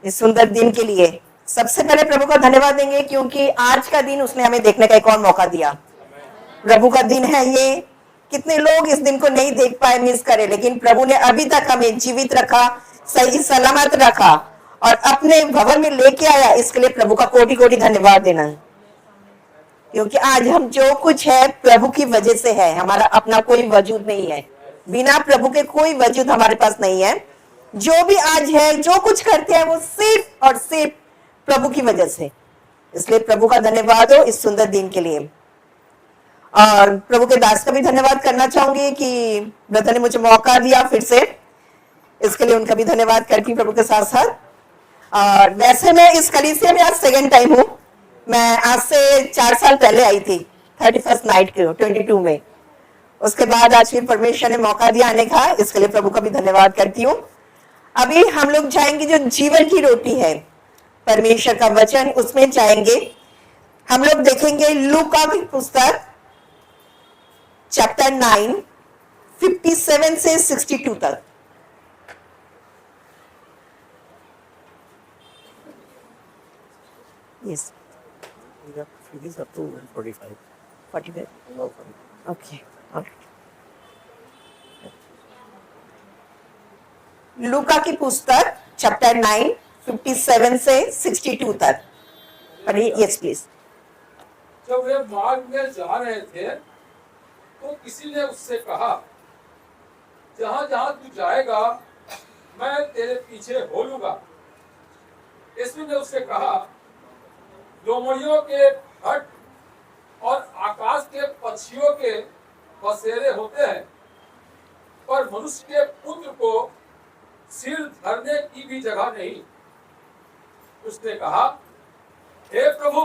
इस सुंदर दिन के लिए सबसे पहले प्रभु का धन्यवाद देंगे, क्योंकि आज का दिन उसने हमें देखने का एक और मौका दिया। प्रभु का दिन है ये। कितने लोग इस दिन को नहीं देख पाए, मिस करे, लेकिन प्रभु ने अभी तक हमें जीवित रखा, सही सलामत रखा और अपने भवन में लेके आया। इसके लिए प्रभु का कोटि कोटि धन्यवाद देना, क्योंकि आज हम जो कुछ है प्रभु की वजह से है। हमारा अपना कोई वजूद नहीं है, बिना प्रभु के कोई वजूद हमारे पास नहीं है। जो भी आज है, जो कुछ करते हैं, वो सिर्फ और सिर्फ प्रभु की वजह से। इसलिए प्रभु का धन्यवाद हो इस सुंदर दिन के लिए। और प्रभु के दास का भी धन्यवाद करना चाहूंगी कि ब्रदर ने मुझे मौका दिया फिर से, इसके लिए उनका भी धन्यवाद करती प्रभु के साथ साथ। और वैसे मैं इस कलीसिया में आज सेकंड टाइम हूँ। मैं आज से 4 साल पहले आई थी, 31st नाइट को 22 में। उसके बाद आज फिर परमेश्वर ने मौका दिया आने का, इसके लिए प्रभु का भी धन्यवाद करती हूँ। अभी हम लोग जाएंगे जो जीवन की रोटी है, परमेश्वर का वचन, उसमें जाएंगे। हम लोग देखेंगे लूका की पुस्तक चैप्टर 9 57 से 62 तक। Yes, it is up to 45. 45 okay. लूका की पुस्तक चैप्टर 9 57 से 62 तक पढ़िए। Yes please. जब वे मार्ग में जा रहे थे तो किसी ने उससे कहा, जहां जहां तू जाएगा मैं तेरे पीछे हो लूंगा। यीशु ने उससे कहा, लोमड़ियों के हट और आकाश के पक्षियों के बसेरे होते हैं, पर मनुष्य के पुत्र को सिर धरने की भी जगह नहीं। उसने कहा, हे प्रभु,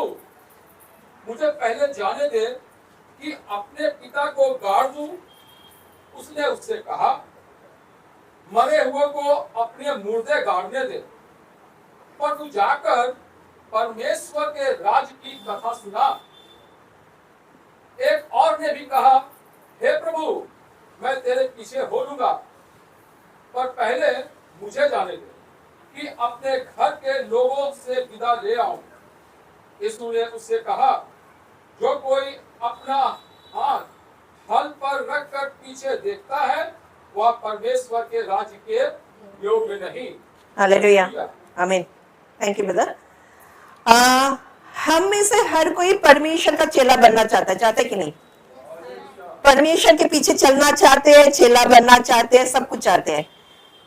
मुझे पहले जाने दे कि अपने पिता को गाड़ दूं। उसने उससे कहा, मरे हुए को अपने मुर्दे गाड़ने दे, पर तू जाकर परमेश्वर के राज की कथा सुना। एक और ने भी कहा, हे प्रभु, मैं तेरे पीछे हो लूंगा, पर पहले मुझे जाने दे कि अपने घर के लोगों से विदा ले आऊं। यीशु ने उससे कहा, जो कोई अपना हाथ हल पर रखकर पीछे देखता है वह परमेश्वर के राज्य के योग्य नहीं। हालेलुया, आमीन। Thank you brother. हम में से हर कोई परमेश्वर का चेला बनना चाहता है कि नहीं? परमेश्वर के पीछे चलना चाहते हैं, चेला बनना चाहते हैं, सब कुछ चाहते हैं,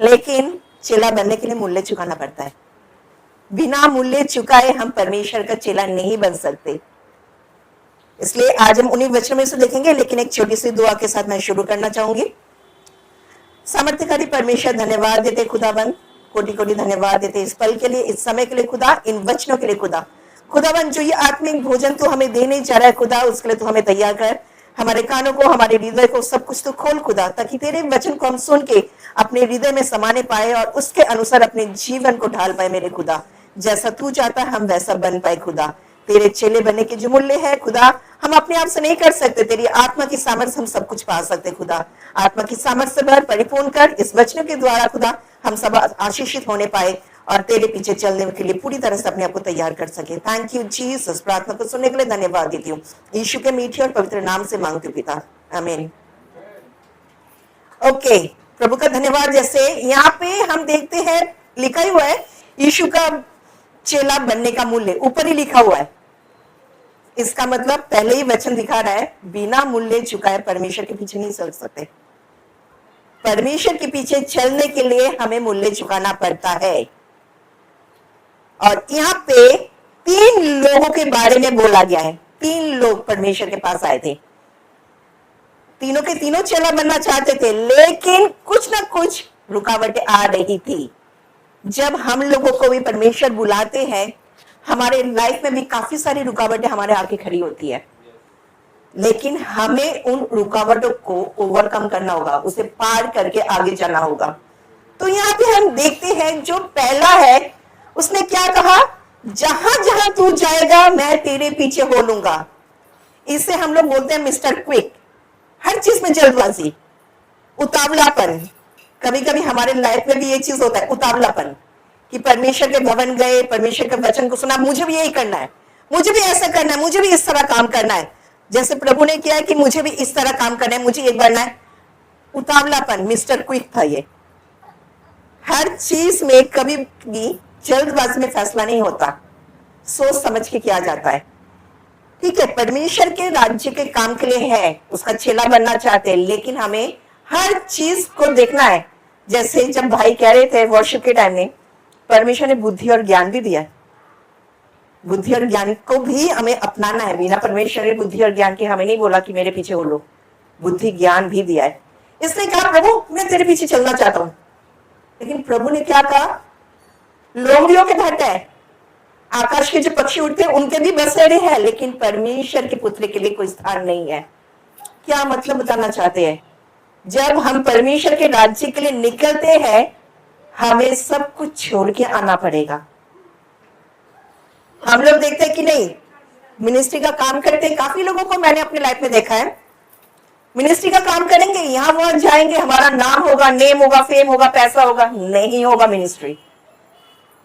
लेकिन चेला बनने के लिए मूल्य चुकाना पड़ता है। बिना मूल्य चुकाए हम परमेश्वर का चेला नहीं बन सकते। इसलिए आज हम उन्हीं वचनों में से देखेंगे, लेकिन एक छोटी सी दुआ के साथ मैं शुरू करना चाहूंगी। सामर्थ्यकारी परमेश्वर, धन्यवाद देते खुदाबंद, कोटि कोटि धन्यवाद देते इस पल के लिए, इस समय के लिए खुदा, इन वचनों के लिए खुदाबंद, जो ये आत्मिक भोजन तो हमें देने जा रहा है खुदा, उसके लिए तो हमें तैयार कर। हमारे कानों को, हमारे हृदय को, सब कुछ तो खोल खुदा, ताकि तेरे वचन को हम सुन के अपने हृदय में समाने पाए और उसके अनुसार अपने जीवन को ढाल पाए मेरे खुदा। जैसा तू चाहता हम वैसा बन पाए खुदा। तेरे चेले बनने के जो मूल्य है खुदा, हम अपने आप से नहीं कर सकते, तेरी आत्मा की सामर्थ्य हम सब कुछ पा सकते खुदा। आत्मा की सामर्थ्य भर, परिपूर्ण कर इस वचनों के द्वारा खुदा, हम सब आशीषित होने पाए और तेरे पीछे चलने के लिए पूरी तरह से अपने आप को तैयार कर सके। Thank you Jesus. प्रार्थना को सुनने के लिए धन्यवाद देती हूँ, यीशु के मीठे और पवित्र नाम से मांगती हूँ पिता, आमीन। ओके, प्रभु का धन्यवाद। जैसे यहाँ पे हम देखते हैं लिखा ही हुआ है यीशु का चेला बनने का मूल्य, ऊपर ही लिखा हुआ है। इसका मतलब पहले ही वचन दिखा रहा है, बिना मूल्य चुकाए परमेश्वर के पीछे नहीं चल सकते। परमेश्वर के पीछे चलने के लिए हमें मूल्य चुकाना पड़ता है। और यहाँ पे 3 लोगों के बारे में बोला गया है। 3 लोग परमेश्वर के पास आए थे, तीनों के तीनों चेला बनना चाहते थे, लेकिन कुछ ना कुछ रुकावटें आ रही थी। जब हम लोगों को भी परमेश्वर बुलाते हैं, हमारे लाइफ में भी काफी सारी रुकावटें हमारे आके खड़ी होती है, लेकिन हमें उन रुकावटों को ओवरकम करना होगा, उसे पार करके आगे जाना होगा। तो यहाँ पे हम देखते हैं जो पहला है, उसने क्या कहा, जहां जहां तू जाएगा मैं तेरे पीछे हो लूंगा। इसे हम लोग बोलते हैं मिस्टर क्विक। हर चीज में जल्दबाजी, उतावलापन। कभी कभी हमारे लाइफ में भी ये चीज होता है, उतावलापन। कि परमेश्वर के भवन गए, परमेश्वर के वचन को सुना, मुझे भी यही करना है, मुझे भी ऐसा करना है, मुझे भी इस तरह काम करना है, जैसे प्रभु ने किया है कि मुझे भी इस तरह काम करना है, मुझे ये करना है। उतावलापन, मिस्टर क्विक था ये। हर चीज में कभी भी जल्दबाजी में फैसला नहीं होता, सोच समझ के किया जाता है। ठीक है, परमेश्वर के राज्य के काम के लिए है, उसका चेला बनना चाहते हैं, लेकिन हमें हर चीज को देखना है। जैसे जब भाई कह रहे थे वर्शिप के टाइम में, परमेश्वर ने बुद्धि और ज्ञान भी दिया है, बुद्धि और ज्ञान को भी हमें अपनाना है। बिना परमेश्वर ने बुद्धि और ज्ञान के हमें नहीं बोला कि मेरे पीछे हो लो, बुद्धि ज्ञान भी दिया है। इसने कहा प्रभु मैं तेरे पीछे चलना चाहता हूं, लेकिन प्रभु ने क्या कहा, लोमड़ियों के भट्ट है, आकाश के जो पक्षी उड़ते हैं उनके भी बसेरे हैं, लेकिन परमेश्वर के पुत्र के लिए कोई स्थान नहीं है। क्या मतलब बताना चाहते हैं, जब हम परमेश्वर के राज्य के लिए निकलते हैं हमें सब कुछ छोड़ के आना पड़ेगा। हम लोग देखते हैं कि नहीं, मिनिस्ट्री का काम करते हैं, काफी लोगों को मैंने अपनी लाइफ में देखा है, मिनिस्ट्री का काम करेंगे, यहां वहां जाएंगे, हमारा नाम होगा, नेम होगा, फेम होगा, पैसा होगा, नहीं होगा मिनिस्ट्री।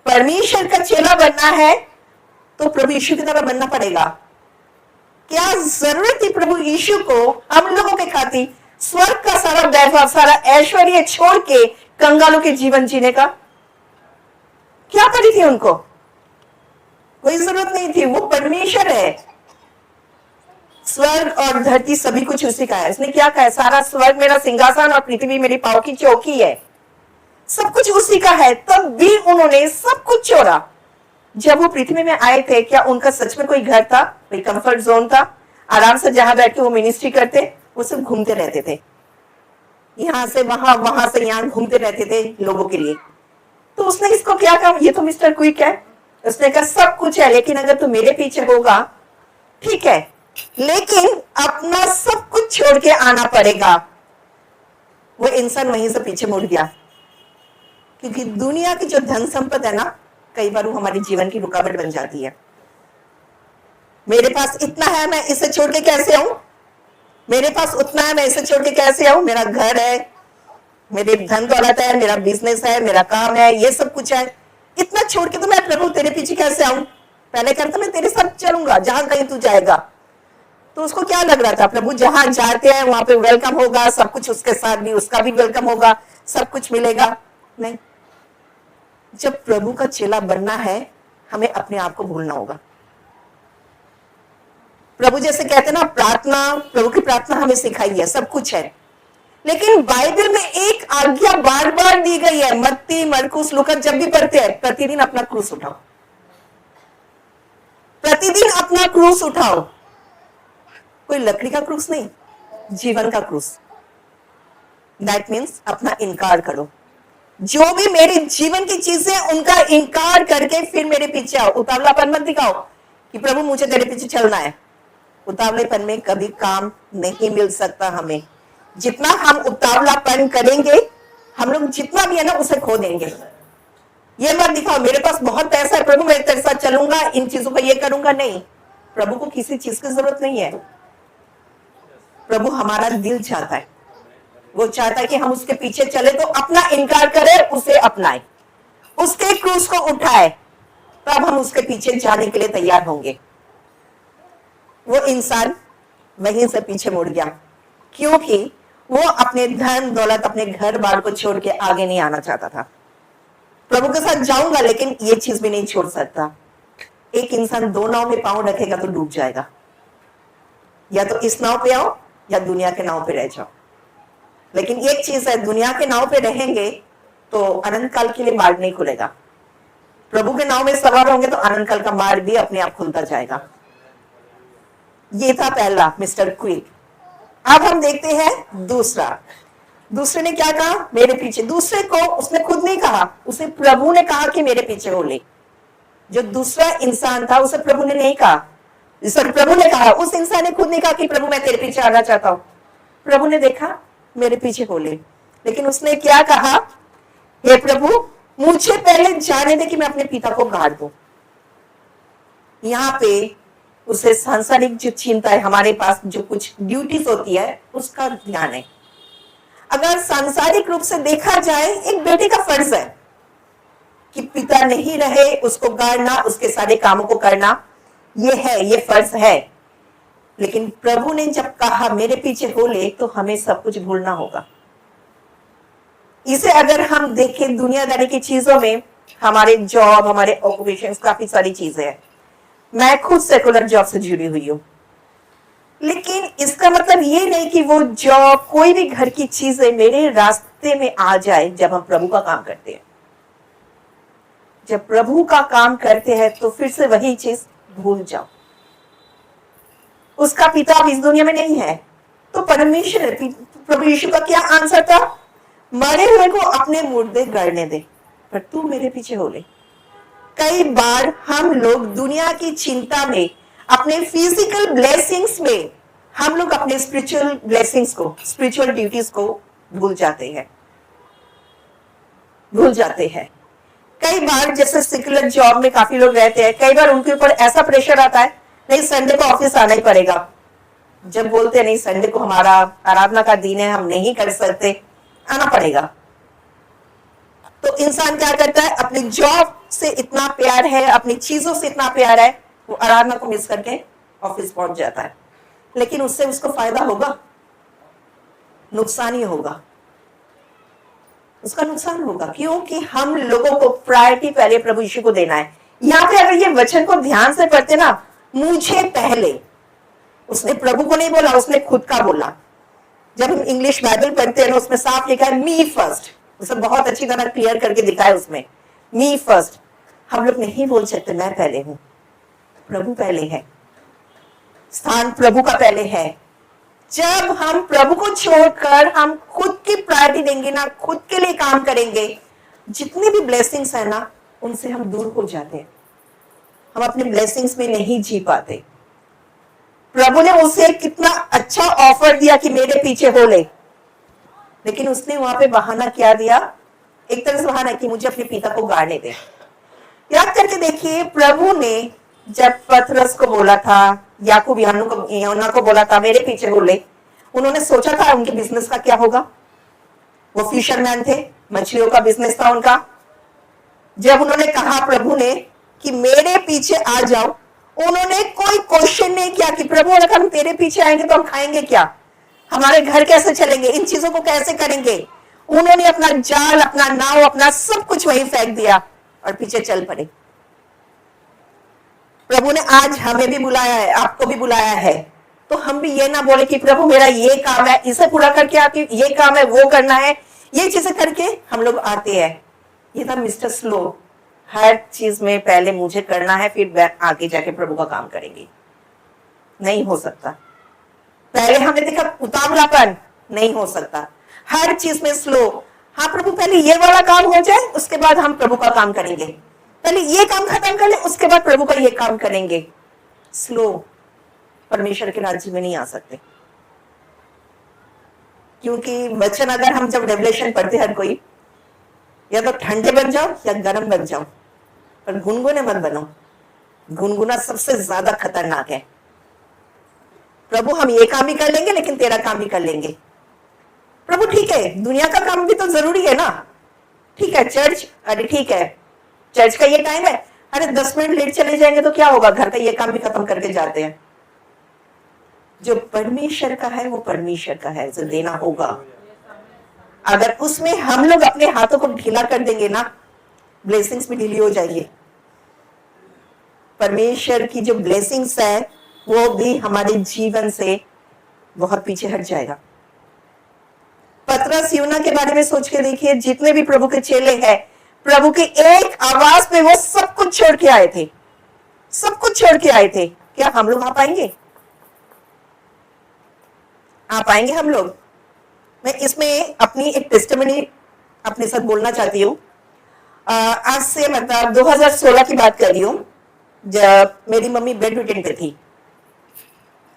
परमेश्वर का चेला बनना है तो प्रभु यीशु की तरह बनना पड़ेगा। क्या जरूरत थी प्रभु यीशु को हम लोगों के खातिर स्वर्ग का सारा वैभव, सारा ऐश्वर्य छोड़ के कंगालों के जीवन जीने का? क्या पड़ी थी उनको? कोई जरूरत नहीं थी। वो परमेश्वर है, स्वर्ग और धरती सभी कुछ उसी का है। इसने क्या कहा, सारा स्वर्ग मेरा सिंहासन और पृथ्वी मेरी पांव की चौकी है, सब कुछ उसी का है। तब भी उन्होंने सब कुछ छोड़ा। जब वो पृथ्वी में आए थे, क्या उनका सच में कोई घर था, कोई कंफर्ट जोन था, आराम से जहां बैठ के वो मिनिस्ट्री करते? वो सब घूमते रहते थे, यहां से वहां, वहां से यहां घूमते रहते थे लोगों के लिए। तो उसने इसको क्या कहा, ये तो मिस्टर क्विक है। उसने कहा सब कुछ है, लेकिन अगर तू मेरे पीछे होगा ठीक है, लेकिन अपना सब कुछ छोड़ के आना पड़ेगा। वो इंसान वहीं से पीछे मुड़ गया, क्योंकि दुनिया की जो धन संपत्ति है ना, कई बार वो हमारे जीवन की रुकावट बन जाती है। मेरे पास इतना है, मैं इसे छोड़ के कैसे आऊं? मेरे पास उतना है, मैं इसे छोड़ के कैसे आऊं? मेरा घर है, मेरे धन दौलत है, मेरा बिजनेस है, मेरा काम है, ये सब कुछ है, इतना छोड़ के तो मैं प्रभु तेरे पीछे कैसे आऊं? पहले करता मैं तेरे साथ चलूंगा जहां कहीं तू जाएगा। तो उसको क्या लग रहा था, प्रभु जहां जाते हैं वहां पे वेलकम होगा, सब कुछ उसके साथ भी, उसका भी वेलकम होगा, सब कुछ मिलेगा। नहीं, जब प्रभु का चेला बनना है हमें अपने आप को भूलना होगा। प्रभु जैसे कहते हैं ना, प्रार्थना, प्रभु की प्रार्थना हमें सिखाई है, सब कुछ है, लेकिन बाइबल में एक आज्ञा बार बार दी गई है। मत्ती, मरकुस, लूका जब भी पढ़ते हैं, प्रतिदिन अपना क्रूस उठाओ, प्रतिदिन अपना क्रूस उठाओ। कोई लकड़ी का क्रूस नहीं, जीवन का क्रूस। दैट मीन्स अपना इनकार करो, जो भी मेरे जीवन की चीजें उनका इनकार करके फिर मेरे पीछे आओ। उतावलापन मत दिखाओ कि प्रभु मुझे तेरे पीछे चलना है। उतावलेपन में कभी काम नहीं मिल सकता हमें। जितना हम उतावलापन करेंगे, हम लोग जितना भी है ना उसे खो देंगे। ये मत दिखाओ मेरे पास बहुत पैसा है, प्रभु मैं तेरे साथ चलूंगा, इन चीजों को ये करूंगा। नहीं, प्रभु को किसी चीज की जरूरत नहीं है। प्रभु हमारा दिल चाहता है, वो चाहता है कि हम उसके पीछे चले, तो अपना इनकार करें, उसे अपनाए, उसके क्रूस को उठाए, तब हम उसके पीछे जाने के लिए तैयार होंगे। वो इंसान वहीं से पीछे मुड़ गया, क्योंकि वो अपने धन दौलत, अपने घर बार को छोड़ के आगे नहीं आना चाहता था। प्रभु के साथ जाऊंगा, लेकिन ये चीज भी नहीं छोड़ सकता। एक इंसान दो नाव में पांव रखेगा तो डूब जाएगा। या तो इस नाव पे आओ या दुनिया के नाव पे रह जाओ। लेकिन एक चीज है, दुनिया के नाव पे रहेंगे तो अनंत काल के लिए मार्ग नहीं खुलेगा। प्रभु के नाव में सवार होंगे तो अनंत काल का मार्ग भी अपने आप खुलता जाएगा। ये था पहला, मिस्टर क्विक। अब हम देखते हैं दूसरे ने क्या कहा, मेरे पीछे। दूसरे को उसने खुद नहीं कहा, उसे प्रभु ने कहा कि मेरे पीछे हो ले। जो दूसरा इंसान था उसे प्रभु ने नहीं कहा, प्रभु ने कहा। उस इंसान ने खुद नहीं कहा कि प्रभु मैं तेरे पीछे आना चाहता हूं। प्रभु ने देखा मेरे पीछे हो ले, लेकिन उसने क्या कहा, हे प्रभु मुझे पहले जाने दे कि मैं अपने पिता को गाड़ दूं। यहाँ पे उसे सांसारिक जो चिंता है, हमारे पास जो कुछ ड्यूटीज होती है उसका ध्यान है। अगर सांसारिक रूप से देखा जाए, एक बेटे का फर्ज है कि पिता नहीं रहे, उसको गाड़ना, उसके सारे कामों को करना, ये फर्ज है। लेकिन प्रभु ने जब कहा मेरे पीछे हो ले, तो हमें सब कुछ भूलना होगा। इसे अगर हम देखें दुनियादारी की चीजों में, हमारे जॉब, हमारे ऑक्यूपेशन, काफी सारी चीजें हैं। मैं खुद सेकुलर जॉब से जुड़ी हुई हूं, लेकिन इसका मतलब ये नहीं कि वो जॉब, कोई भी घर की चीजें मेरे रास्ते में आ जाए जब हम प्रभु का काम करते हैं। जब प्रभु का काम करते हैं तो फिर से वही चीज भूल जाओ। उसका पिता अब इस दुनिया में नहीं है, तो परमेश्वर, प्रभु यीशु का क्या आंसर था? मरे हुए को अपने मुर्दे गड़ने दे, पर तू मेरे पीछे हो ले। कई बार हम लोग दुनिया की चिंता में, अपने फिजिकल ब्लेसिंग्स में, हम लोग अपने स्पिरिचुअल ब्लेसिंग्स को, स्पिरिचुअल ड्यूटीज को भूल जाते हैं। कई बार जैसे सेकुलर जॉब में काफी लोग रहते हैं, कई बार उनके ऊपर ऐसा प्रेशर आता है, नहीं संडे को ऑफिस आना ही पड़ेगा। जब बोलते हैं नहीं संडे को हमारा आराधना का दिन है, हम नहीं कर सकते, आना पड़ेगा, तो इंसान क्या करता है? अपनी जॉब से इतना प्यार है, अपनी चीजों से इतना प्यार है, वो आराधना को मिस करके ऑफिस पहुंच जाता है। लेकिन उससे उसको फायदा होगा? नुकसान ही होगा, उसका नुकसान होगा, क्योंकि हम लोगों को प्रायोरिटी पहले प्रभु यीशु को देना है। यहाँ पे अगर ये वचन को ध्यान से पढ़ते ना, मुझे पहले, उसने प्रभु को नहीं बोला, उसने खुद का बोला। जब हम इंग्लिश बाइबल पढ़ते हैं ना, उसमें साफ लिखा है मी फर्स्ट, उसे बहुत अच्छी तरह क्लियर करके दिखा है उसमें, मी फर्स्ट। हम लोग नहीं बोल सकते मैं पहले हूं, प्रभु पहले है, स्थान प्रभु का पहले है। जब हम प्रभु को छोड़कर हम खुद की प्रायोरिटी देंगे ना, खुद के लिए काम करेंगे, जितनी भी ब्लेसिंग्स है ना, उनसे हम दूर हो जाते हैं, हम अपने ब्लेसिंग्स में नहीं जी पाते। प्रभु ने उसे कितना अच्छा ऑफर दिया कि मेरे पीछे हो ले, लेकिन उसने वहां पे बहाना क्या दिया? एक तरह से बहाना कि मुझे अपने पिता को गाड़ने दे। याद करके देखिए, प्रभु ने जब पतरस को बोला था, याकूब यूहन्ना को बोला था मेरे पीछे हो ले, उन्होंने सोचा था उनके बिजनेस का क्या होगा? वो फिशरमैन थे, मछलियों का बिजनेस था उनका। जब उन्होंने कहा प्रभु ने कि मेरे पीछे आ जाओ, उन्होंने कोई क्वेश्चन नहीं किया कि प्रभु अगर हम तेरे पीछे आएंगे तो हम खाएंगे क्या, हमारे घर कैसे चलेंगे, इन चीजों को कैसे करेंगे। उन्होंने अपना जाल, अपना नाव, अपना सब कुछ वहीं फेंक दिया और पीछे चल पड़े। प्रभु ने आज हमें भी बुलाया है, आपको भी बुलाया है, तो हम भी ये ना बोले कि प्रभु मेरा ये काम है, इसे पूरा करके आती, ये काम है, वो करना है, ये चीजें करके हम लोग आते हैं। ये था मिस्टर स्लो, हर चीज में पहले मुझे करना है, फिर आगे जाके प्रभु का काम करेंगे। नहीं हो सकता। पहले हमने देखा उतावलापन, नहीं हो सकता। हर चीज में स्लो। हाँ प्रभु पहले ये वाला काम हो जाए, उसके बाद हम प्रभु का काम करेंगे, पहले ये काम खत्म कर ले, उसके बाद प्रभु का ये काम करेंगे। स्लो परमेश्वर के राज्य में नहीं आ सकते, क्योंकि वचन अगर हम जब रेवलेशन पढ़ते हर कोई, या तो ठंडे बन जाओ या गर्म बन जाओ, पर गुनगुने मत बनो। गुनगुना सबसे ज्यादा खतरनाक है। प्रभु हम ये काम भी कर लेंगे, लेकिन तेरा काम भी कर लेंगे। प्रभु ठीक है, दुनिया का काम भी तो जरूरी है ना, ठीक है चर्च, अरे ठीक है चर्च का ये टाइम है, अरे 10 मिनट लेट चले जाएंगे तो क्या होगा, घर का ये काम भी खत्म करके जाते हैं। जो परमेश्वर का है वो परमेश्वर का है, जो देना होगा। अगर उसमें हम लोग अपने हाथों को ढीला कर देंगे ना, ब्लेसिंग्स भी ढीली हो जाएंगी। परमेश्वर की जो ब्लेसिंग्स है वो भी हमारे जीवन से बहुत पीछे हट जाएगा। पतरस यूहन्ना के बारे में सोच के देखिए, जितने भी प्रभु के चेले हैं, प्रभु की एक आवाज पे वो सब कुछ छोड़ के आए थे, सब कुछ छोड़ के आए थे। क्या हम लोग आ पाएंगे? आ पाएंगे हम लोग? मैं इसमें अपनी एक टेस्टिमनी अपने साथ बोलना चाहती हूँ। आज से मतलब 2016 की बात कर रही हूँ, जब मेरी मम्मी बेड रिडन पे थी।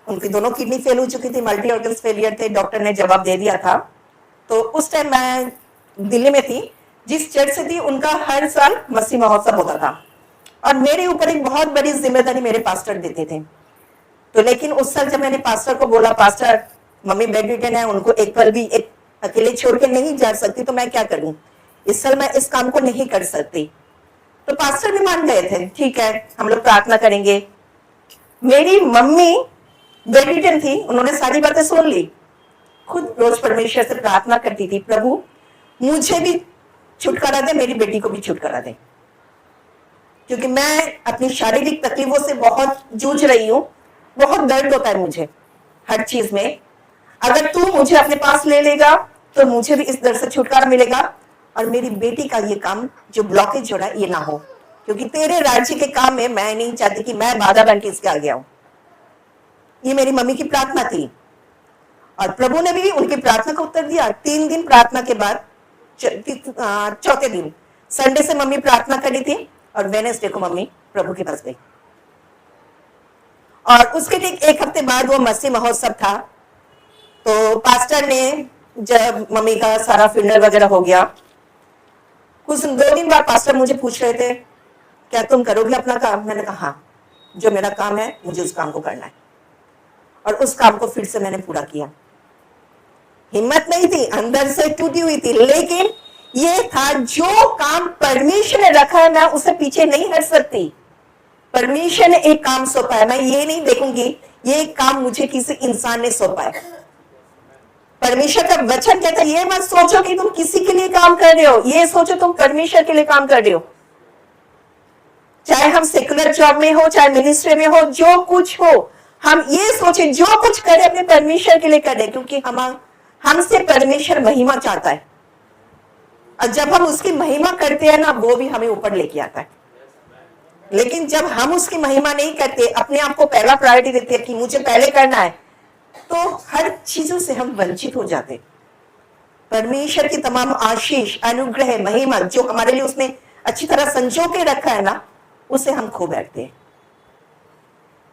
उनकी दोनों किडनी फेल हो चुकी थी, मल्टी ऑर्गन्स फेलियर थे, डॉक्टर ने जवाब दे दिया था। तो उस टाइम मैं दिल्ली में थी, जिस चर्च से थी उनका हर साल मसीह महोत्सव होता था, और मेरे ऊपर एक बहुत बड़ी जिम्मेदारी मेरे पास्टर देते थे। तो लेकिन उस साल जब मैंने पास्टर को बोला, पास्टर मम्मी बेड रिडन है, उनको एक पल भी एक अकेले छोड़ के नहीं जा सकती, तो मैं क्या करूं, इस साल मैं इस काम को नहीं कर सकती। तो पास्टर भी मान गए थे, ठीक है हम लोग प्रार्थना करेंगे। मेरी मम्मी वेजिटेरियन थी, उन्होंने सारी बातें सुन ली, खुद रोज परमेश्वर से प्रार्थना करती थी, प्रभु मुझे भी छुटकारा दे, मेरी बेटी को भी छुटकारा दे, क्योंकि मैं अपनी शारीरिक तकलीफों से बहुत जूझ रही हूँ, बहुत दर्द होता है मुझे हर चीज में। अगर तू मुझे अपने पास ले लेगा तो मुझे भी इस दर्द से छुटकारा मिलेगा और मेरी बेटी का ये काम जो ब्लॉकेज हो रहा है ये ना हो, क्योंकि तेरे राज्य के काम में मैं नहीं चाहती कि मैं बाधा बन के इसके आगे आऊं। ये मेरी मम्मी की प्रार्थना थी और प्रभु ने भी उनकी प्रार्थना का उत्तर दिया। 3 दिन प्रार्थना के बाद चौथे दिन संडे से मम्मी प्रार्थना करी थी और वेडनेसडे को मम्मी प्रभु के पास गई। और उसके ठीक 1 हफ्ते बाद वो मसीह महोत्सव था, तो पास्टर ने जब मम्मी का सारा फ्यूनरल वगैरह हो गया, कुछ 2 दिन बाद पास्टर मुझे पूछ रहे थे क्या तुम करोगे अपना काम? मैंने कहा हाँ, जो मेरा काम है मुझे उस काम को करना है, और उस काम को फिर से मैंने पूरा किया। हिम्मत नहीं थी, अंदर से टूटी हुई थी, लेकिन ये था जो काम परमेश्वर ने रखा है मैं उससे पीछे नहीं हट सकती। परमेश्वर ने एक काम सौंपा है, मैं ये नहीं देखूंगी ये काम मुझे किसी इंसान ने सौंपा है। परमेश्वर का वचन कहता है ये मत सोचो कि तुम किसी के लिए काम कर रहे हो, ये सोचो तुम परमेश्वर के लिए काम कर रहे हो। चाहे हम सेकुलर जॉब में हो, चाहे मिनिस्ट्री में हो, जो कुछ हो, हम ये सोचे जो कुछ करें अपने परमेश्वर के लिए करें, क्योंकि हमसे परमेश्वर महिमा चाहता है। और जब हम उसकी महिमा करते हैं ना, वो भी हमें ऊपर लेके आता है। लेकिन जब हम उसकी महिमा नहीं करते, अपने आप को पहला प्रायोरिटी देते हैं कि मुझे पहले करना है, तो हर चीजों से हम वंचित हो जाते। परमेश्वर की तमाम आशीष, अनुग्रह, महिमा जो हमारे लिए उसने अच्छी तरह संजो के रखा है ना, उसे हम खो बैठते हैं।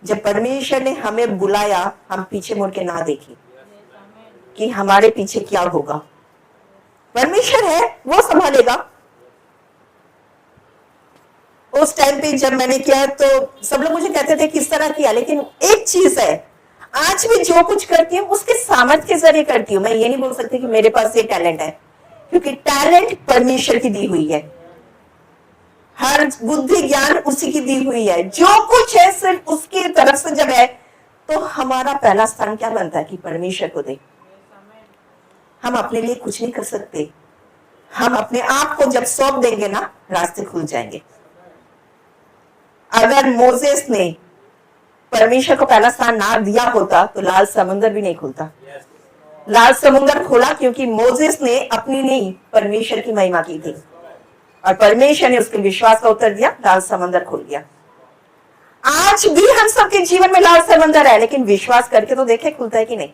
जब परमेश्वर ने हमें बुलाया, हम पीछे मुड़ के ना देखें कि हमारे पीछे क्या होगा। परमेश्वर है, वो संभालेगा। उस टाइम पे जब मैंने किया तो सब लोग मुझे कहते थे किस तरह किया, लेकिन एक चीज है, आज भी जो कुछ करती हूँ उसके सामर्थ्य के जरिए करती हूँ। मैं ये नहीं बोल सकती कि मेरे पास ये टैलेंट है, क्योंकि टैलेंट परमेश्वर की दी हुई है, हर बुद्धि ज्ञान उसी की दी हुई है। जो कुछ है सिर्फ उसकी तरफ से जब है, तो हमारा पहला स्थान क्या बनता है कि परमेश्वर को दे। हम अपने लिए कुछ नहीं कर सकते। हम अपने आप को जब सौंप देंगे ना, रास्ते खुल जाएंगे। अगर मोसेस ने परमेश्वर को पहला स्थान ना दिया होता तो लाल समुद्र भी नहीं खुलता। लाल समुद्र खुला क्योंकि मोसेस ने अपनी नहीं, परमेश्वर की महिमा की थी, और परमेश्वर ने उसके विश्वास का उत्तर दिया, लाल समुद्र खुल गया। आज भी हम सबके जीवन में लाल समुद्र है, लेकिन विश्वास करके तो देखे खुलता है कि नहीं।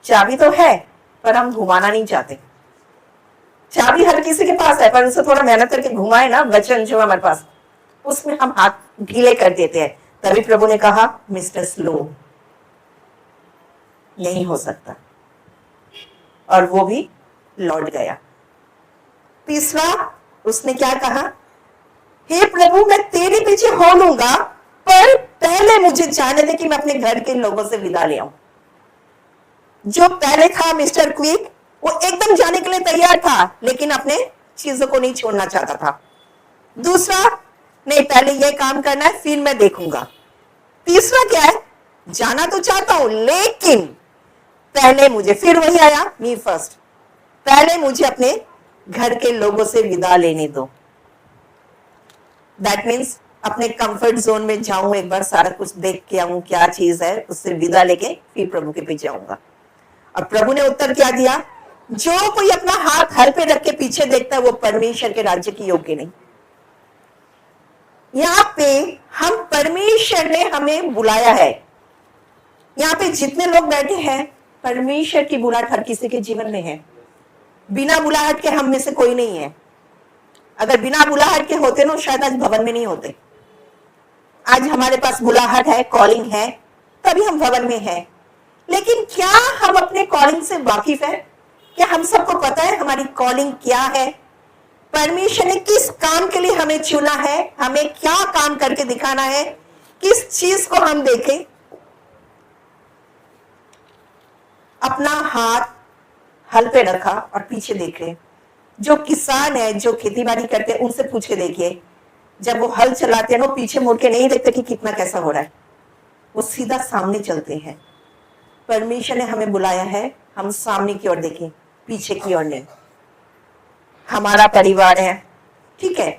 चाबी तो है, पर हम घुमाना नहीं चाहते। चाबी हर किसी के पास है, पर उसे थोड़ा मेहनत करके घुमाए ना, वचन जो हमारे पास, उसमें हम हाथ ढीले कर देते हैं। तभी प्रभु ने कहा मिस्टर स्लो, नहीं हो सकता, और वो भी लौट गया। तीसरा उसने क्या कहा, हे प्रभु मैं तेरे पीछे हो लूंगा, पर पहले मुझे जाने दे कि मैं अपने घर के लोगों से विदा ले आऊं। जो पहले था मिस्टर क्विक, वो एकदम जाने के लिए तैयार था, लेकिन अपने चीजों को नहीं छोड़ना चाहता था। दूसरा, नहीं पहले ये काम करना है फिर मैं देखूंगा। तीसरा क्या है, जाना तो चाहता हूं लेकिन पहले मुझे, फिर वही आया मी फर्स्ट, पहले मुझे अपने घर के लोगों से विदा लेने दो। दैट मीन्स अपने कंफर्ट जोन में जाऊं, एक बार सारा कुछ देख के आऊं क्या चीज है, उससे विदा लेके फिर प्रभु के पीछे आऊंगा। और प्रभु ने उत्तर क्या दिया, जो कोई अपना हाथ हल पे रख के पीछे देखता है वो परमेश्वर के राज्य की योग्य नहीं। यहाँ पे हम, परमेश्वर ने हमें बुलाया है। यहाँ पे जितने लोग बैठे हैं, परमेश्वर की बुलाहट हर किसी के जीवन में है। बिना बुलाहट के हम में से कोई नहीं है। अगर बिना बुलाहट के होते ना, शायद आज भवन में नहीं होते। आज हमारे पास बुलाहट है, कॉलिंग है, तभी हम भवन में हैं। लेकिन क्या हम अपने कॉलिंग से वाकिफ है? क्या हम सबको पता है हमारी कॉलिंग क्या है? परमेश्वर ने किस काम के लिए हमें चुना है? हमें क्या काम करके दिखाना है? किस चीज को हम देखें? अपना हाथ हल पे रखा और पीछे देख रहे, जो किसान है, जो खेती बाड़ी करते हैं, उनसे पूछ के देखिए, जब वो हल चलाते हैं ना, पीछे मुड़ के नहीं देखते कि कितना कैसा हो रहा है, वो सीधा सामने चलते हैं। परमेश्वर ने हमें बुलाया है, हम सामने की ओर देखें, पीछे की ओर नहीं। हमारा परिवार है, ठीक है,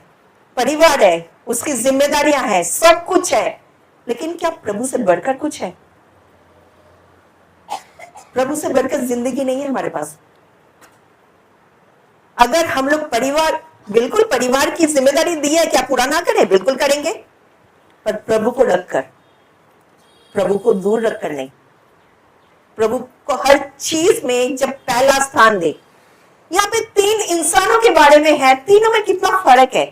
परिवार है, उसकी जिम्मेदारियां हैं, सब कुछ है, लेकिन क्या प्रभु से बढ़कर कुछ है? प्रभु से बढ़कर जिंदगी नहीं है हमारे पास। अगर हम लोग परिवार, बिल्कुल परिवार की जिम्मेदारी दी है, क्या पूरा ना करें? बिल्कुल करेंगे, पर प्रभु को रखकर, प्रभु को दूर रखकर नहीं। प्रभु को हर चीज में जब पहला स्थान दे। यहाँ पे 3 इंसानों के बारे में है, तीनों में कितना फर्क है।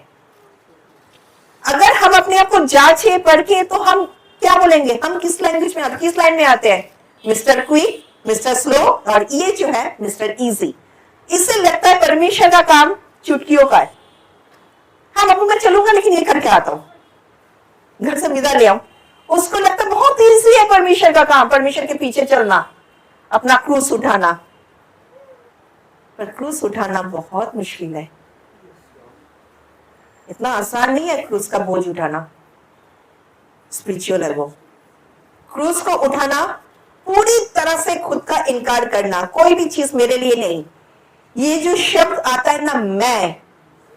अगर हम अपने आप को जांचे परखे तो हम क्या बोलेंगे? हम किस लैंग्वेज में आते, किस लाइन में आते हैं? मिस्टर क्विक, मिस्टर स्लो, और ये जो है मिस्टर इजी। इससे लगता है परमेश्वर का काम चुटकियों का है। हाँ बाबू मैं चलूंगा, लेकिन ये करके आता हूं, घर से विदा ले आऊं। उसको लगता है बहुत इजी है परमेश्वर का काम, परमेश्वर के पीछे चलना, अपना क्रूस उठाना। पर क्रूस उठाना बहुत मुश्किल है, इतना आसान नहीं है क्रूस का बोझ उठाना। स्पिरिचुअल है वो। क्रूस को उठाना, पूरी तरह से खुद का इनकार करना, कोई भी चीज मेरे लिए नहीं। ये जो शब्द आता है ना, मैं,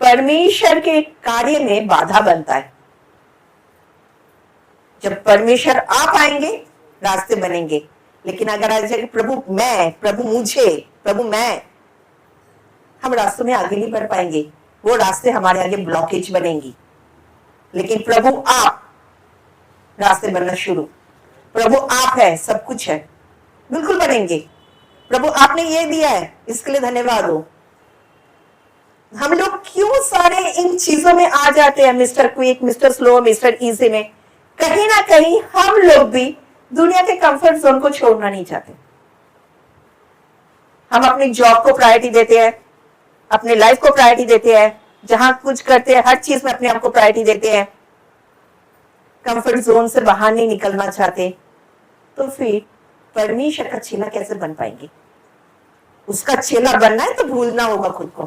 परमेश्वर के कार्य में बाधा बनता है। जब परमेश्वर आप आएंगे, रास्ते बनेंगे। लेकिन अगर आज प्रभु मैं, प्रभु मुझे, प्रभु मैं, हम रास्तों में आगे नहीं बढ़ पाएंगे, वो रास्ते हमारे आगे ब्लॉकेज बनेंगी। लेकिन प्रभु आप, रास्ते बनना शुरू। प्रभु आप है, सब कुछ है, बिल्कुल बनेंगे। प्रभु आपने ये दिया है, इसके लिए धन्यवाद हो। हम लोग क्यों सारे इन चीजों में आ जाते हैं, mister quick, mister slow, mister easy में? कहीं ना कहीं हम लोग भी दुनिया के कंफर्ट जोन को छोड़ना नहीं चाहते। हम अपनी जॉब को प्रायोरिटी देते हैं, अपने लाइफ को प्रायोरिटी देते हैं, जहां कुछ करते हैं हर चीज में अपने आप को प्रायोरिटी देते हैं, कंफर्ट जोन से बाहर नहीं निकलना चाहते। तो फिर परमेश्वर का चेला कैसे बन पाएंगे? उसका चेला बनना है तो भूलना होगा खुद को।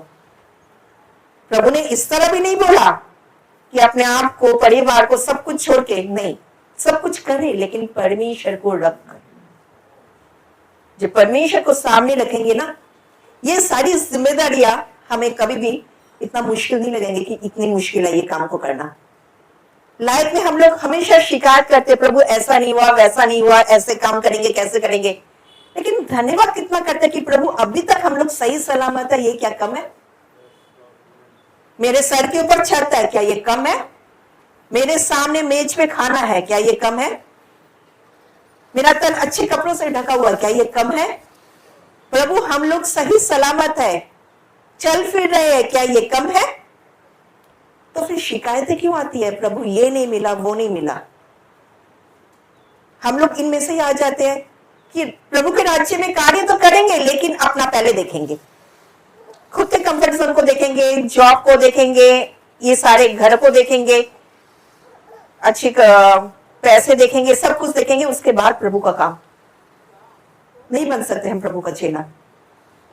प्रभु ने इस तरह भी नहीं बोला कि अपने आप को, परिवार को, सब कुछ छोड़ के, नहीं, सब कुछ करे लेकिन परमेश्वर को रख कर। जब परमेश्वर को सामने रखेंगे ना, ये सारी जिम्मेदारियां हमें कभी भी इतना मुश्किल नहीं लगेंगे कि इतनी मुश्किल है ये काम को करना। लाइफ में हम लोग हमेशा शिकायत करते, प्रभु ऐसा नहीं हुआ, वैसा नहीं हुआ, ऐसे काम करेंगे, कैसे करेंगे। लेकिन धन्यवाद कितना करते कि प्रभु अभी तक हम लोग सही सलामत है, ये क्या कम है? मेरे सर के ऊपर छत है, क्या ये कम है? मेरे सामने मेज पे खाना है, क्या ये कम है? मेरा तन अच्छे कपड़ों से ढका हुआ, क्या ये कम है? प्रभु हम लोग सही सलामत है, चल फिर रहे हैं, क्या ये कम है? तो फिर शिकायतें क्यों आती है? प्रभु ये नहीं मिला, वो नहीं मिला। हम लोग इनमें से ही आ जाते हैं कि प्रभु के राज्य में कार्य तो करेंगे लेकिन अपना पहले देखेंगे, खुद के कंफर्ट जोन को देखेंगे, जॉब को देखेंगे, ये सारे घर को देखेंगे, अच्छी पैसे देखेंगे, सब कुछ देखेंगे, उसके बाद प्रभु का काम। नहीं बन सकते हम प्रभु का चेला।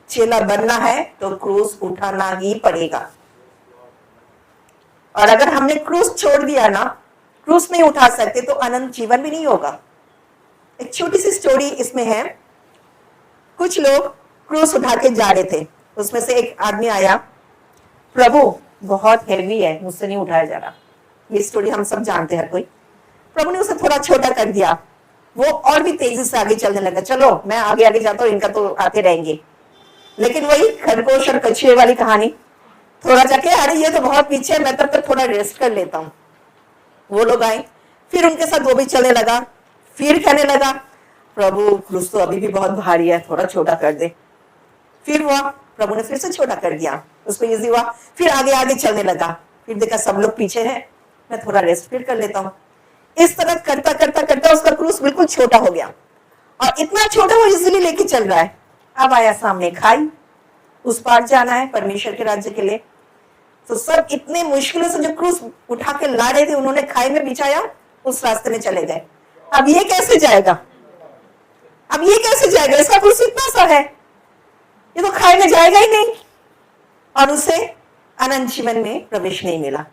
चेला बनना है तो क्रूस उठाना ही पड़ेगा। और अगर हमने क्रूस छोड़ दिया ना, क्रूस नहीं उठा सकते तो अनंत जीवन भी नहीं होगा। एक छोटी सी स्टोरी इसमें है। कुछ लोग क्रूस उठा के जा रहे थे, उसमें से एक आदमी आया, प्रभु बहुत हैवी है, मुझसे नहीं उठाया जा रहा। ये स्टोरी हम सब जानते हैं हर कोई। प्रभु ने उसे थोड़ा छोटा कर दिया, वो और भी तेजी से आगे चलने लगा। चलो मैं आगे आगे जाता हूँ, इनका तो आते रहेंगे। लेकिन वही खरगोश और कछुए वाली कहानी, थोड़ा जाके अरे ये तो बहुत पीछे है, मैं तब तक थोड़ा रेस्ट कर लेता हूँ। वो लोग आए, फिर उनके साथ वो भी चलने लगा, फिर कहने लगा प्रभु क्रूस तो अभी भी बहुत भारी है, थोड़ा छोटा कर दे। फिर हुआ, प्रभु ने फिर से छोटा कर दिया, उसको इजी हुआ, फिर आगे आगे चलने लगा। फिर देखा सब लोग पीछे हैं, मैं थोड़ा रेस्ट फिर कर लेता हूँ। इस तरह करता करता करता उसका क्रूस बिल्कुल छोटा हो गया, और इतना छोटा वो इजीली लेके चल रहा है। अब आया सामने खाई, उस पार जाना है परमेश्वर के राज्य के लिए। तो सब इतने मुश्किलों से जो क्रूस उठा के ला रहे थे, उन्होंने खाई में बिछाया, उस रास्ते में चले गए। अब ये कैसे जाएगा? अब ये कैसे जाएगा? इसका क्रूस इतना सा है, ये तो खाई में जाएगा ही नहीं। और उसे अनंत जीवन में प्रवेश नहीं मिला,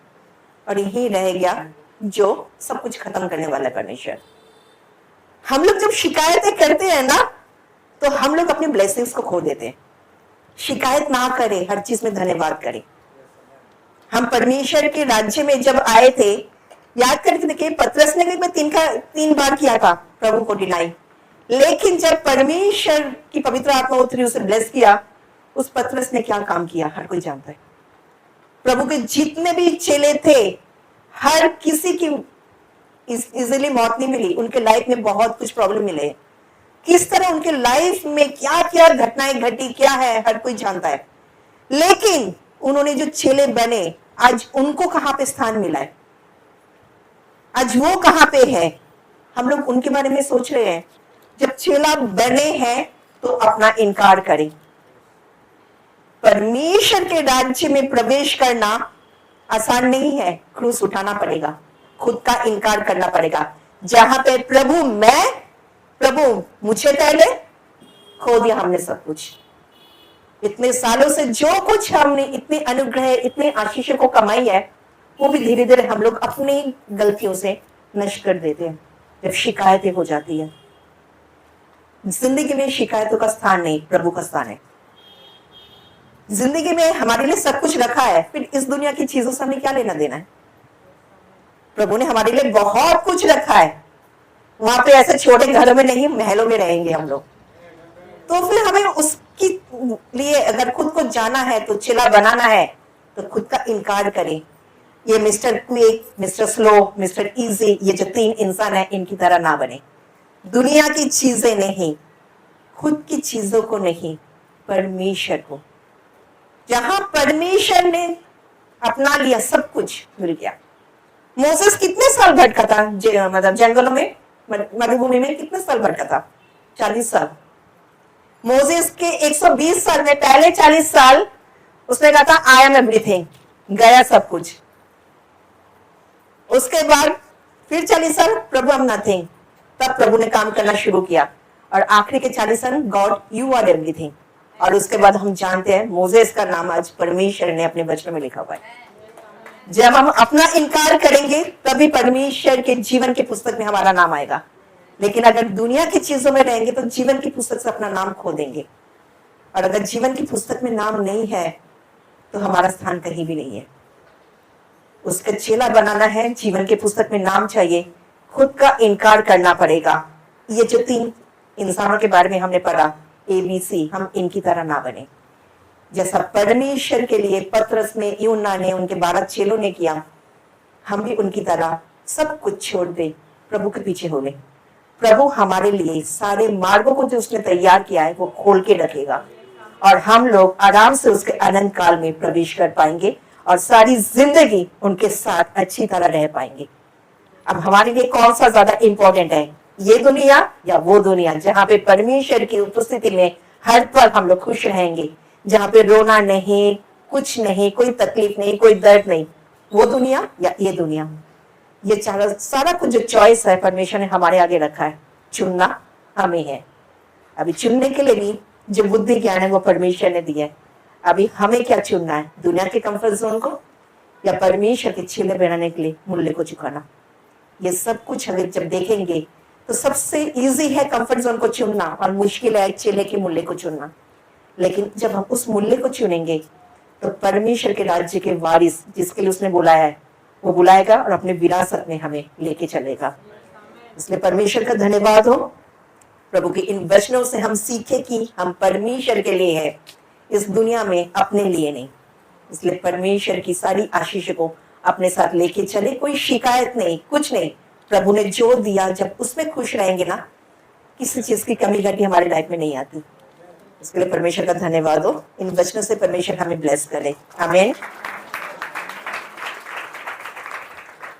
और यही रह गया जो सब कुछ खत्म करने वाला परमेश्वर। हम लोग जब शिकायतें करते हैं ना, तो हम लोग अपने ब्लेसिंग्स को खो देते हैं। शिकायत ना करें, हर चीज में धन्यवाद करें। हम परमेश्वर के राज्य में जब आए थे, याद करके देखिए, पतरस ने भी तीन बार किया था प्रभु को डिनाई, लेकिन जब परमेश्वर की पवित्र आत्मा उतरी, उसे ब्लेस किया, उस पतरस ने क्या काम किया हर कोई जानता है। प्रभु के जितने भी चेले थे, हर किसी की इजीली मौत नहीं मिली, उनके लाइफ में बहुत कुछ प्रॉब्लम मिले। किस तरह उनके लाइफ में क्या क्या घटनाएं घटी, क्या है, हर कोई जानता है। लेकिन उन्होंने जो चेले बने, आज उनको कहां पे स्थान मिला है, आज वो कहां पे है। हम लोग उनके बारे में सोच रहे हैं। जब चेला बने हैं तो अपना इनकार करें। परमेश्वर के राज्य में प्रवेश करना आसान नहीं है, क्रूस उठाना पड़ेगा, खुद का इनकार करना पड़ेगा। जहां पे प्रभु मुझे पहले खो दिया हमने सब कुछ। इतने सालों से जो कुछ हमने इतने अनुग्रह, इतने आशीषों को कमाई है, वो भी धीरे धीरे हम लोग अपनी गलतियों से नष्ट कर देते हैं जब शिकायतें हो जाती है। जिंदगी में शिकायतों का स्थान नहीं, प्रभु का स्थान है। जिंदगी में हमारे लिए सब कुछ रखा है, फिर इस दुनिया की चीजों से हमें क्या लेना देना है। प्रभु ने हमारे लिए बहुत कुछ रखा है। वहां पे ऐसे छोटे घरों में नहीं, महलों में रहेंगे हम लोग। तो फिर हमें उसके लिए अगर खुद को जाना है, तो चेला बनाना है, तो खुद का इनकार करें। ये mister quick, mister slow, mister easy, ये जो 3 इंसान है, इनकी तरह ना बने। दुनिया की चीजें नहीं, खुद की चीजों को नहीं, परमेश्वर को। जहां परमेश्वर ने अपना लिया, सब कुछ मिल गया। मोसेस कितने साल भटका था, मतलब जंगलों में, मरुभूमि में कितने साल भटका था? 40 साल। मोसेस के 120 साल में पहले 40 साल उसने कहा था आई एम एवरीथिंग, गया सब कुछ। उसके बाद फिर 40 साल प्रभु आई एम नथिंग, तब प्रभु ने काम करना शुरू किया। और आखिरी के 40 साल गॉड यू आर एवरीथिंग। और उसके बाद हम जानते हैं मोसेस का नाम आज परमेश्वर ने अपने वचन में लिखा हुआ है। जब हम अपना इनकार करेंगे, तभी परमेश्वर के जीवन की पुस्तक में हमारा नाम आएगा। लेकिन अगर दुनिया की चीजों में रहेंगे, तो जीवन की पुस्तक से अपना नाम खो देंगे। और अगर जीवन की पुस्तक में नाम नहीं है, तो हमारा स्थान कहीं भी नहीं है। उसका चेला बनाना है, जीवन की पुस्तक में नाम चाहिए, खुद का इनकार करना पड़ेगा। ये जो 3 इंसानों के बारे में हमने पढ़ा, ABC, हम इनकी तरह ना बने। जैसा परमेश्वर के लिए पतरस ने, यूहन्ना ने, उनके 12 चेलों ने किया, हम भी उनकी तरह सब कुछ छोड़ दे, प्रभु के पीछे हो ले। प्रभु हमारे लिए सारे मार्गों को जो उसने तैयार किया है, वो खोल के रखेगा, और हम लोग आराम से उसके अनंत काल में प्रवेश कर पाएंगे, और सारी जिंदगी उनके साथ अच्छी तरह रह पाएंगे। अब हमारे लिए कौन सा ज्यादा इंपॉर्टेंट है, ये दुनिया या वो दुनिया जहां पे परमेश्वर की उपस्थिति में हर पल हम लोग खुश रहेंगे, जहां पे रोना नहीं, कुछ नहीं, कोई तकलीफ नहीं, कोई दर्द नहीं, वो दुनिया या ये दुनिया? ये सारा कुछ जो चॉइस है परमेश्वर ने हमारे आगे रखा है, चुनना हमें है। अभी चुनने के लिए भी जो बुद्धि ज्ञान है वो परमेश्वर ने दिया है। अभी हमें क्या चुनना है, दुनिया के कंफर्ट जोन को या परमेश्वर के चेले बनाने के लिए मूल्य को चुकाना? ये सब कुछ अगर जब देखेंगे, तो सबसे इजी है कंफर्ट जोन को चुनना, और मुश्किल है चेले के मूल्य को चुनना। लेकिन जब हम उस मूल्य को चुनेंगे, तो परमेश्वर के राज्य के वारिस जिसके लिए उसने बुलाया है, वो बुलाएगा और अपने विरासत में हमें लेके चलेगा। इसलिए परमेश्वर का धन्यवाद हो। प्रभु के इन वचनों से हम सीखे कि हम परमेश्वर के लिए है, इस दुनिया में अपने लिए नहीं। इसलिए परमेश्वर की सारी आशीष को अपने साथ लेके चले, कोई शिकायत नहीं, कुछ नहीं। प्रभु ने जो दिया, जब उसमें खुश रहेंगे ना, किसी चीज की कमी घटी हमारी लाइफ में नहीं आती। इसके लिए परमेश्वर का धन्यवाद हो। इन वचनों से परमेश्वर हमें ब्लेस करे। आमीन।